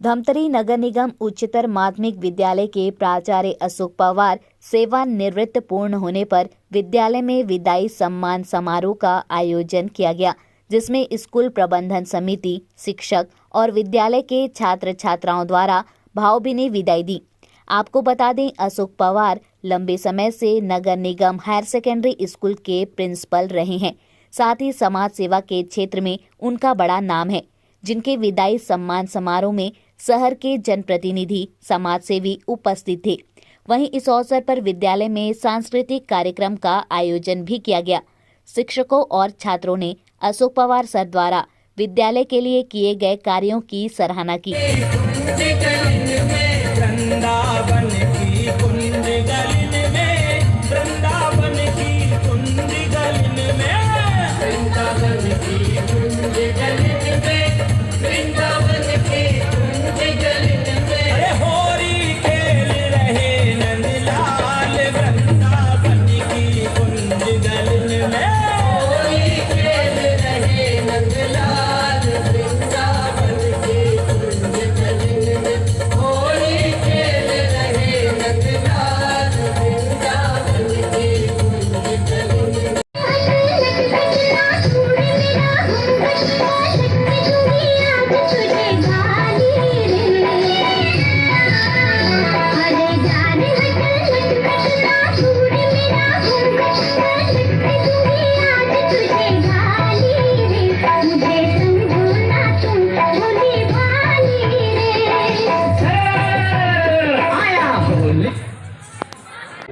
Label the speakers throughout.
Speaker 1: धमतरी नगर निगम उच्चतर माध्यमिक विद्यालय के प्राचार्य अशोक पवार सेवानिवृत्त पूर्ण होने पर विद्यालय में विदाई सम्मान समारोह का आयोजन किया गया, जिसमें स्कूल प्रबंधन समिति, शिक्षक और विद्यालय के छात्र छात्राओं द्वारा भावभीनी विदाई दी। आपको बता दें, अशोक पवार लंबे समय से नगर निगम हायर सेकेंडरी स्कूल के प्रिंसिपल रहे हैं। साथ ही समाज सेवा के क्षेत्र में उनका बड़ा नाम है, जिनके विदाई सम्मान समारोह में शहर के जनप्रतिनिधि, समाजसेवी उपस्थित थे। वहीं इस अवसर पर विद्यालय में सांस्कृतिक कार्यक्रम का आयोजन भी किया गया। शिक्षकों और छात्रों ने अशोक पवार सर द्वारा विद्यालय के लिए किए गए कार्यों की सराहना की।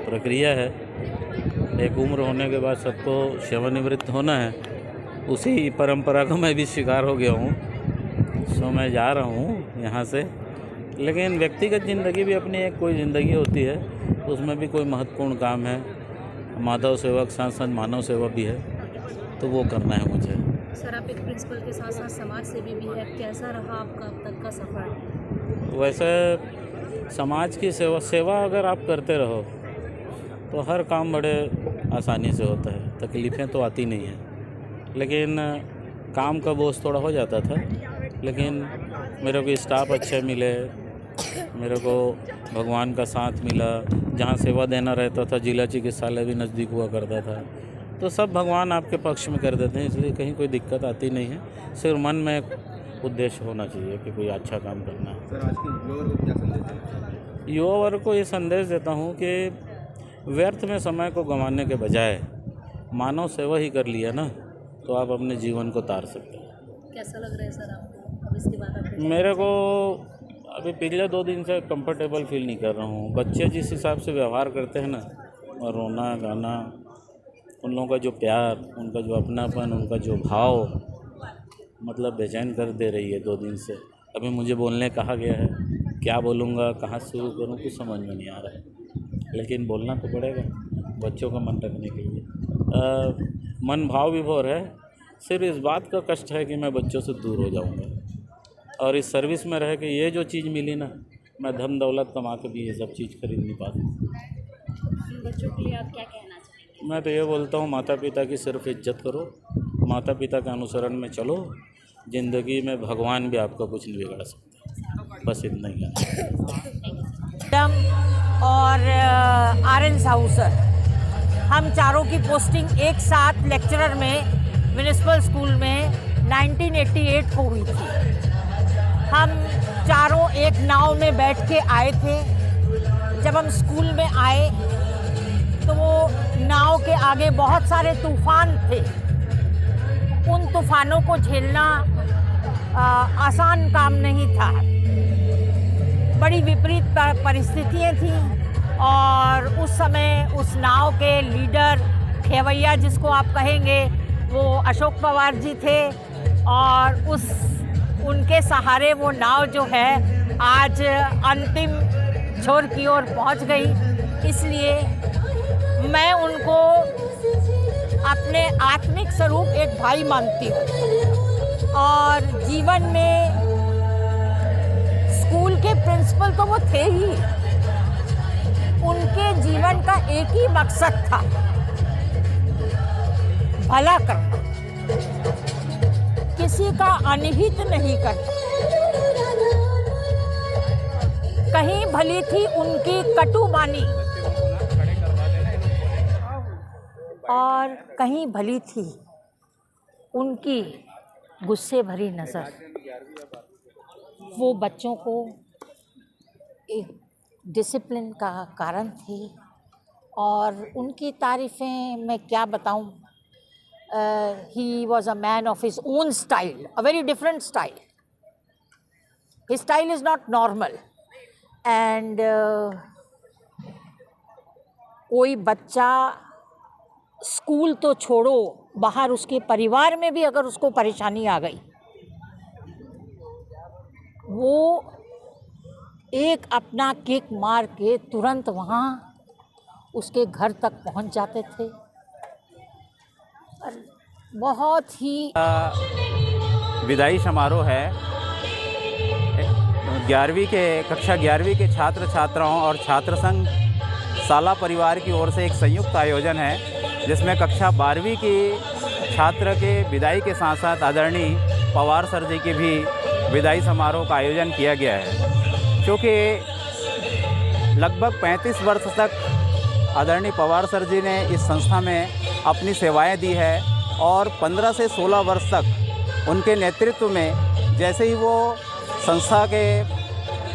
Speaker 2: प्रक्रिया है, एक उम्र होने के बाद सबको सेवानिवृत्त होना है। उसी परंपरा का मैं भी शिकार हो गया हूँ। सो मैं जा रहा हूँ यहाँ से, लेकिन व्यक्तिगत ज़िंदगी भी अपनी एक कोई ज़िंदगी होती है, उसमें भी कोई महत्वपूर्ण काम है। माधव सेवक साथ साथ मानव सेवा भी है, तो वो करना है मुझे।
Speaker 3: सर, आप एक प्रिंसिपल के साथ साथ समाज सेवी भी है, कैसा रहा आपका अब तक का सफ़र?
Speaker 2: वैसे समाज की सेवा अगर आप करते रहो तो हर काम बड़े आसानी से होता है, तकलीफ़ें तो आती नहीं हैं। लेकिन काम का बोझ थोड़ा हो जाता था, लेकिन मेरे को स्टाफ अच्छे मिले, मेरे को भगवान का साथ मिला। जहाँ सेवा देना रहता था, जिला चिकित्सालय भी नज़दीक हुआ करता था, तो सब भगवान आपके पक्ष में कर देते हैं, इसलिए कहीं कोई दिक्कत आती नहीं है। सिर्फ मन में एक उद्देश्य होना चाहिए कि कोई अच्छा काम करना है।
Speaker 4: सर, आज के युवा वर्ग को क्या संदेश दें?
Speaker 2: युवा वर्ग को ये संदेश देता हूँ कि व्यर्थ में समय को गंवाने के बजाय मानव सेवा ही कर लिया ना, तो आप अपने जीवन को तार सकते हैं।
Speaker 3: कैसा लग रहा है सर आपको अब इसके बाद?
Speaker 2: मेरे को अभी पिछले 2 दिन से कंफर्टेबल फील नहीं कर रहा हूँ। बच्चे जिस हिसाब से व्यवहार करते हैं ना, और रोना गाना, उन लोगों का जो प्यार, उनका जो अपनापन, उनका जो भाव, मतलब बेचैन कर दे रही है 2 दिन से। अभी मुझे बोलने कहा गया है, क्या बोलूँगा, कहाँ शुरू करूँ, कुछ समझ में नहीं आ रहा है, लेकिन बोलना तो पड़ेगा बच्चों का मन रखने के लिए। मन भाव विभोर है। सिर्फ इस बात का कष्ट है कि मैं बच्चों से दूर हो जाऊंगा, और इस सर्विस में रह के ये जो चीज़ मिली ना, मैं धन दौलत कमा के भी ये सब चीज़ खरीद नहीं पाता।
Speaker 3: बच्चों के लिए आप क्या कहना चाहेंगे?
Speaker 2: मैं तो ये बोलता हूँ, माता पिता की सिर्फ इज्जत करो, माता पिता के अनुसरण में चलो। ज़िंदगी में भगवान भी आपका कुछ नहीं बिगाड़ सकता। बस इतना ही है।
Speaker 5: और RN साहू सर, हम चारों की पोस्टिंग एक साथ लेक्चरर में म्यूनिसिपल स्कूल में 1988 को हुई थी। हम चारों एक नाव में बैठ के आए थे। जब हम स्कूल में आए तो वो नाव के आगे बहुत सारे तूफान थे। उन तूफानों को झेलना आसान काम नहीं था। बड़ी विपरीत परिस्थितियाँ थीं, और उस समय उस नाव के लीडर, खेवैया जिसको आप कहेंगे, वो अशोक पवार जी थे, और उनके सहारे वो नाव जो है आज अंतिम छोर की ओर पहुंच गई। इसलिए मैं उनको अपने आत्मिक स्वरूप एक भाई मानती हूँ, और जीवन में स्कूल के प्रिंसिपल तो वो थे ही। उनके जीवन का एक ही मकसद था, भला करना, किसी का अनहित नहीं करना। कहीं भली थी उनकी कटु बानी और कहीं भली थी उनकी गुस्से भरी नज़र। वो बच्चों को एक डिसिप्लिन का कारण थी और उनकी तारीफ़ें मैं क्या बताऊं। He was a man of his own style, a very different style. His style is not normal. And कोई बच्चा स्कूल तो छोड़ो, बाहर उसके परिवार में भी अगर उसको परेशानी आ गई, वो एक अपना किक मार के तुरंत वहाँ उसके घर तक पहुँच जाते थे। बहुत ही
Speaker 2: विदाई समारोह है। कक्षा 11वीं के छात्र छात्राओं और छात्र संघ साला परिवार की ओर से एक संयुक्त आयोजन है, जिसमें कक्षा 12वीं की छात्र के विदाई के साथ साथ आदरणीय पवार सर जी की भी विदाई समारोह का आयोजन किया गया है। क्योंकि लगभग 35 वर्ष तक आदरणीय पवार सर जी ने इस संस्था में अपनी सेवाएं दी है और 15 से 16 वर्ष तक उनके नेतृत्व में जैसे ही वो संस्था के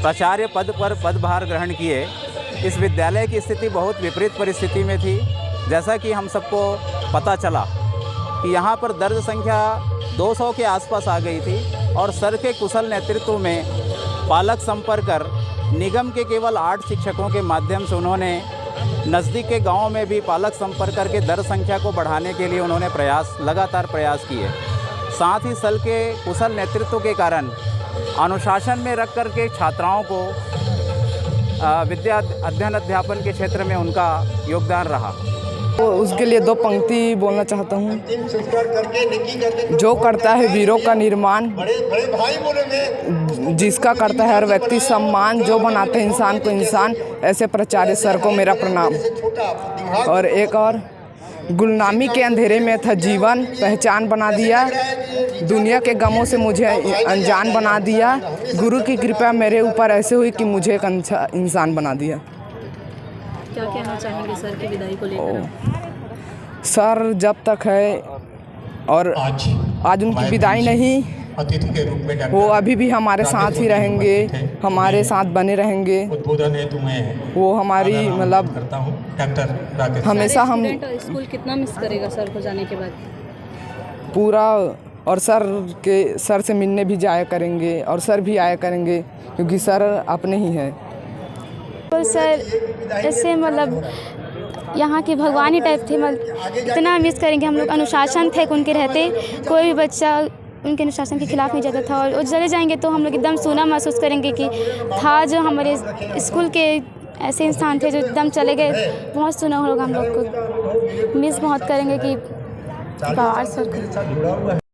Speaker 2: प्राचार्य पद पर पदभार ग्रहण किए, इस विद्यालय की स्थिति बहुत विपरीत परिस्थिति में थी। जैसा कि हम सबको पता चला कि यहाँ पर दर्ज संख्या 200 के आसपास आ गई थी और सर के कुशल नेतृत्व में पालक संपर्क कर निगम के केवल 8 शिक्षकों के माध्यम से उन्होंने नज़दीक के गाँव में भी पालक संपर्क करके दर्ज संख्या को बढ़ाने के लिए उन्होंने लगातार प्रयास किए। साथ ही सर के कुशल नेतृत्व के कारण अनुशासन में रख कर के छात्राओं को विद्या अध्ययन अध्यापन के क्षेत्र में उनका योगदान रहा।
Speaker 6: तो उसके लिए 2 पंक्ति बोलना चाहता हूँ। जो करता है वीरों का निर्माण, जिसका करता है हर व्यक्ति सम्मान, जो बनाते हैं इंसान को इंसान, ऐसे प्राचार्य सर को मेरा प्रणाम। और एक और, गुलामी के अंधेरे में था जीवन, पहचान बना दिया, दुनिया के गमों से मुझे अनजान बना दिया, गुरु की कृपा मेरे ऊपर ऐसे हुई कि मुझे एक अच्छा इंसान बना दिया।
Speaker 3: क्या कहना चाहेंगे सर की विदाई को लेकर?
Speaker 6: सर जब तक है और आज उनकी विदाई नहीं,
Speaker 7: अतिथि के रूप में
Speaker 6: वो अभी भी हमारे साथ ही रहेंगे, हमारे साथ बने रहेंगे।
Speaker 7: उद्बोधन है तुम्हें
Speaker 6: वो हमारी मतलब
Speaker 7: करता हूँ डॉक्टर राकेश।
Speaker 6: हमेशा हम
Speaker 3: स्कूल कितना मिस करेगा सर को जाने के बाद?
Speaker 6: पूरा, और सर से मिलने भी जाया करेंगे और सर भी आया करेंगे क्योंकि सर अपने ही हैं।
Speaker 8: तो सर ऐसे मतलब यहाँ के भगवान ही टाइप थे, मतलब इतना मिस करेंगे हम लोग। अनुशासन थे उनके रहते, कोई भी बच्चा उनके अनुशासन के खिलाफ नहीं जाता था। और वो चले जाएंगे तो हम लोग एकदम सूना महसूस करेंगे कि था जो हमारे स्कूल के ऐसे इंसान थे जो एकदम चले गए, बहुत सूना होगा। हम लोग को मिस बहुत करेंगे कि पवार सर को।